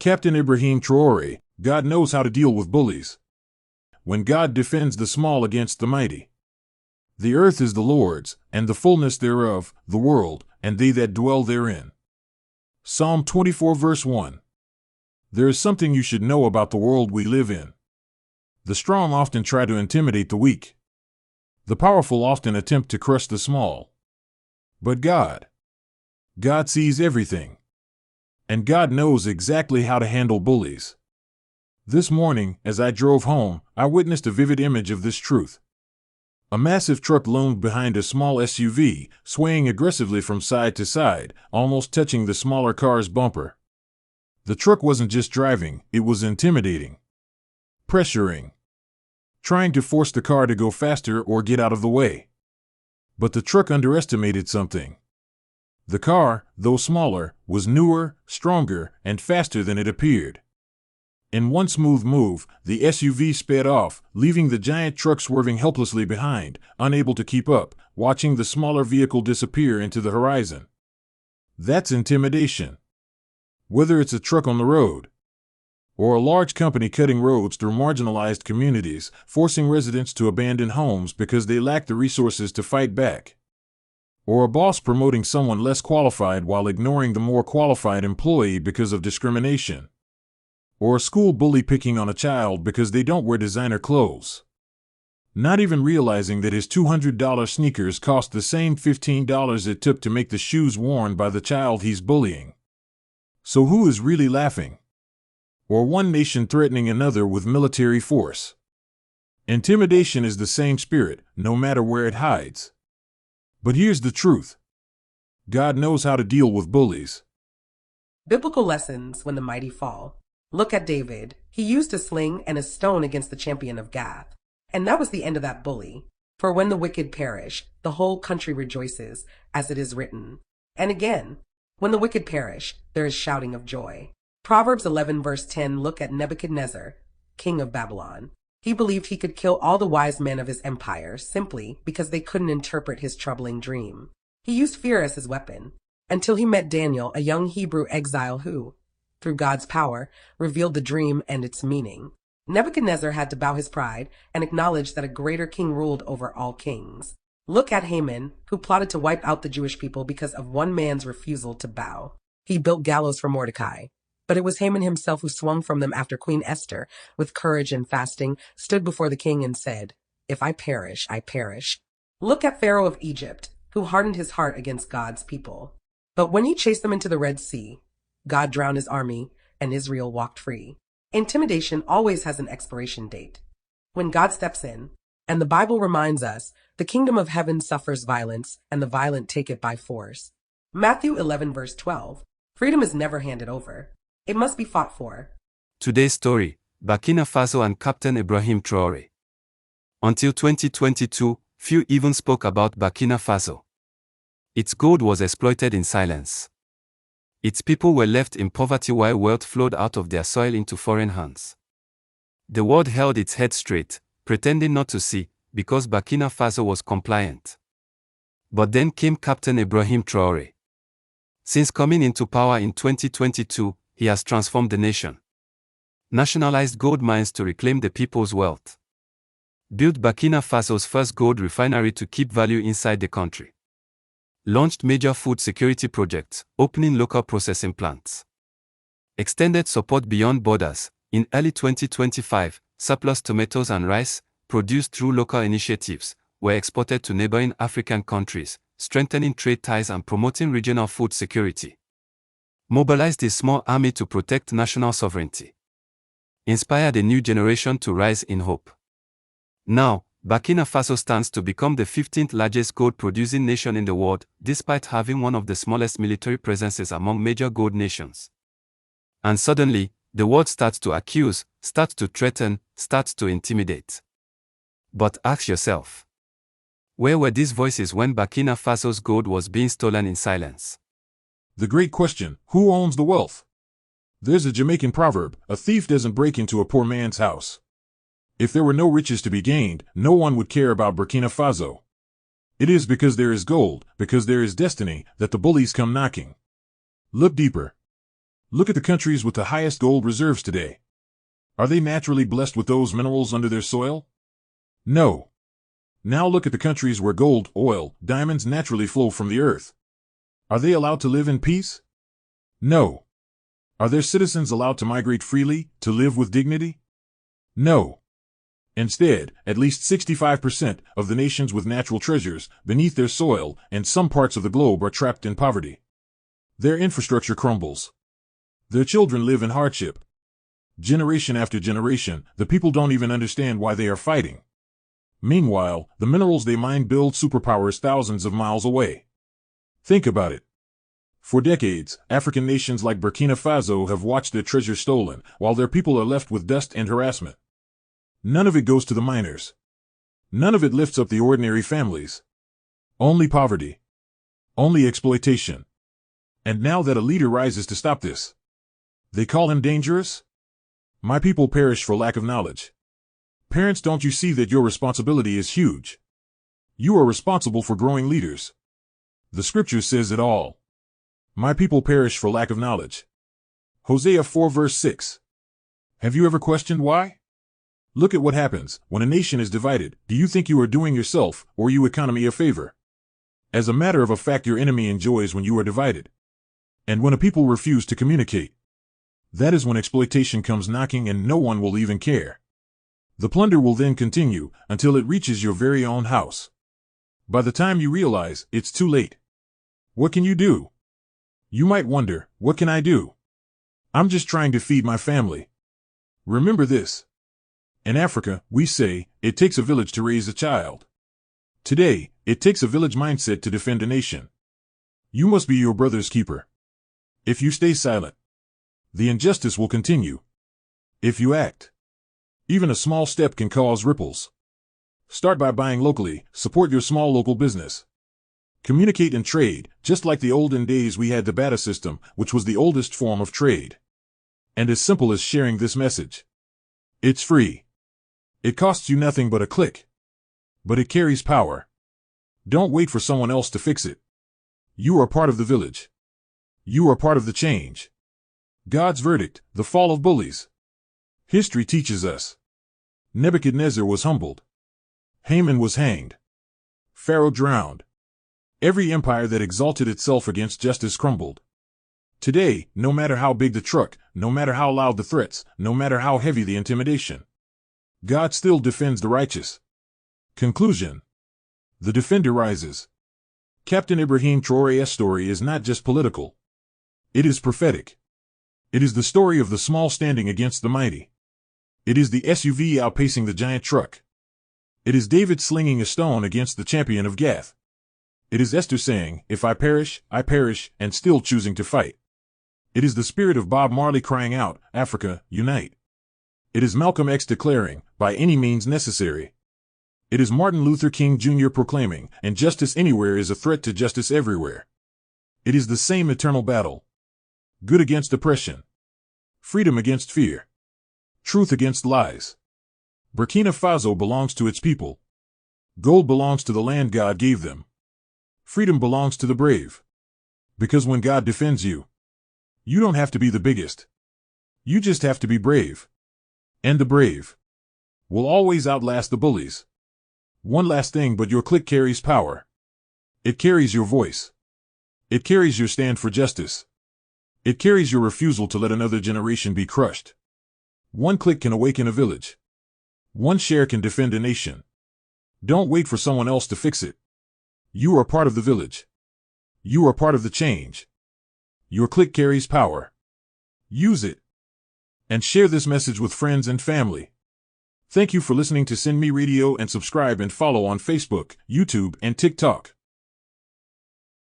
Captain Ibrahim Traoré, God knows how to deal with bullies. When God defends the small against the mighty. The earth is the Lord's, and the fullness thereof, the world, and they that dwell therein. Psalm 24 verse 1. There is something you should know about the world we live in. The strong often try to intimidate the weak. The powerful often attempt to crush the small. But God sees everything. And God knows exactly how to handle bullies. This morning, as I drove home, I witnessed a vivid image of this truth. A massive truck loomed behind a small SUV, swaying aggressively from side to side, almost touching the smaller car's bumper. The truck wasn't just driving, it was intimidating. Pressuring. Trying to force the car to go faster or get out of the way. But the truck underestimated something. The car, though smaller, was newer, stronger, and faster than it appeared. In one smooth move, the SUV sped off, leaving the giant truck swerving helplessly behind, unable to keep up, watching the smaller vehicle disappear into the horizon. That's intimidation. Whether it's a truck on the road, or a large company cutting roads through marginalized communities, forcing residents to abandon homes because they lack the resources to fight back. Or a boss promoting someone less qualified while ignoring the more qualified employee because of discrimination. Or a school bully picking on a child because they don't wear designer clothes. Not even realizing that his $200 sneakers cost the same $15 it took to make the shoes worn by the child he's bullying. So who is really laughing? Or one nation threatening another with military force? Intimidation is the same spirit, no matter where it hides. But here's the truth. God knows how to deal with bullies. Biblical lessons when the mighty fall. Look at David. He used a sling and a stone against the champion of Gath. And that was the end of that bully. For when the wicked perish, the whole country rejoices, as it is written. And again, when the wicked perish, there is shouting of joy. Proverbs 11 verse 10. Look at Nebuchadnezzar, king of Babylon. He believed he could kill all the wise men of his empire simply because they couldn't interpret his troubling dream. He used fear as his weapon, until he met Daniel, a young Hebrew exile who, through God's power, revealed the dream and its meaning. Nebuchadnezzar had to bow his pride and acknowledge that a greater king ruled over all kings. Look at Haman, who plotted to wipe out the Jewish people because of one man's refusal to bow. He built gallows for Mordecai. But it was Haman himself who swung from them after Queen Esther, with courage and fasting, stood before the king and said, "If I perish, I perish." Look at Pharaoh of Egypt, who hardened his heart against God's people. But when he chased them into the Red Sea, God drowned his army, and Israel walked free. Intimidation always has an expiration date. When God steps in, and the Bible reminds us, the kingdom of heaven suffers violence, and the violent take it by force. Matthew 11 verse 12. Freedom is never handed over. It must be fought for. Today's story, Burkina Faso and Captain Ibrahim Traoré. Until 2022, few even spoke about Burkina Faso. Its gold was exploited in silence. Its people were left in poverty while wealth flowed out of their soil into foreign hands. The world held its head straight, pretending not to see, because Burkina Faso was compliant. But then came Captain Ibrahim Traoré. Since coming into power in 2022, he has transformed the nation. Nationalized gold mines to reclaim the people's wealth. Built Burkina Faso's first gold refinery to keep value inside the country. Launched major food security projects, opening local processing plants. Extended support beyond borders. In early 2025, surplus tomatoes and rice, produced through local initiatives, were exported to neighboring African countries, strengthening trade ties and promoting regional food security. Mobilized a small army to protect national sovereignty. Inspired a new generation to rise in hope. Now, Burkina Faso stands to become the 15th largest gold-producing nation in the world, despite having one of the smallest military presences among major gold nations. And suddenly, the world starts to accuse, starts to threaten, starts to intimidate. But ask yourself, where were these voices when Burkina Faso's gold was being stolen in silence? The great question, who owns the wealth? There's a Jamaican proverb, a thief doesn't break into a poor man's house. If there were no riches to be gained, no one would care about Burkina Faso. It is because there is gold, because there is destiny, that the bullies come knocking. Look deeper. Look at the countries with the highest gold reserves today. Are they naturally blessed with those minerals under their soil? No. Now look at the countries where gold, oil, diamonds naturally flow from the earth. Are they allowed to live in peace? No. Are their citizens allowed to migrate freely, to live with dignity? No. Instead, at least 65% of the nations with natural treasures beneath their soil and some parts of the globe are trapped in poverty. Their infrastructure crumbles. Their children live in hardship. Generation after generation, the people don't even understand why they are fighting. Meanwhile, the minerals they mine build superpowers thousands of miles away. Think about it. For decades, African nations like Burkina Faso have watched their treasure stolen, while their people are left with dust and harassment. None of it goes to the miners. None of it lifts up the ordinary families. Only poverty. Only exploitation. And now that a leader rises to stop this, they call him dangerous? My people perish for lack of knowledge. Parents, don't you see that your responsibility is huge? You are responsible for growing leaders. The scripture says it all. My people perish for lack of knowledge. Hosea 4 verse 6. Have you ever questioned why? Look at what happens when a nation is divided. Do you think you are doing yourself or your economy a favor? As a matter of fact, your enemy enjoys when you are divided. And when a people refuse to communicate, that is when exploitation comes knocking and no one will even care. The plunder will then continue until it reaches your very own house. By the time you realize, it's too late. What can you do? You might wonder, what can I do? I'm just trying to feed my family. Remember this. In Africa, we say, it takes a village to raise a child. Today, it takes a village mindset to defend a nation. You must be your brother's keeper. If you stay silent, the injustice will continue. If you act, even a small step can cause ripples. Start by buying locally, support your small local business. Communicate and trade, just like the olden days we had the barter system, which was the oldest form of trade. And as simple as sharing this message. It's free. It costs you nothing but a click. But it carries power. Don't wait for someone else to fix it. You are part of the village. You are part of the change. God's verdict, the fall of bullies. History teaches us. Nebuchadnezzar was humbled. Haman was hanged. Pharaoh drowned. Every empire that exalted itself against justice crumbled. Today, no matter how big the truck, no matter how loud the threats, no matter how heavy the intimidation, God still defends the righteous. Conclusion. The defender rises. Captain Ibrahim Traoré's story is not just political. It is prophetic. It is the story of the small standing against the mighty. It is the SUV outpacing the giant truck. It is David slinging a stone against the champion of Gath. It is Esther saying, if I perish, and still choosing to fight. It is the spirit of Bob Marley crying out, Africa, unite. It is Malcolm X declaring, by any means necessary. It is Martin Luther King Jr. proclaiming, injustice anywhere is a threat to justice everywhere. It is the same eternal battle. Good against oppression. Freedom against fear. Truth against lies. Burkina Faso belongs to its people. Gold belongs to the land God gave them. Freedom belongs to the brave. Because when God defends you, you don't have to be the biggest. You just have to be brave. And the brave will always outlast the bullies. One last thing, but your click carries power. It carries your voice. It carries your stand for justice. It carries your refusal to let another generation be crushed. One click can awaken a village. One share can defend a nation. Don't wait for someone else to fix it. You are part of the village. You are part of the change. Your click carries power. Use it. And share this message with friends and family. Thank you for listening to Send Me Radio, and subscribe and follow on Facebook, YouTube, and TikTok.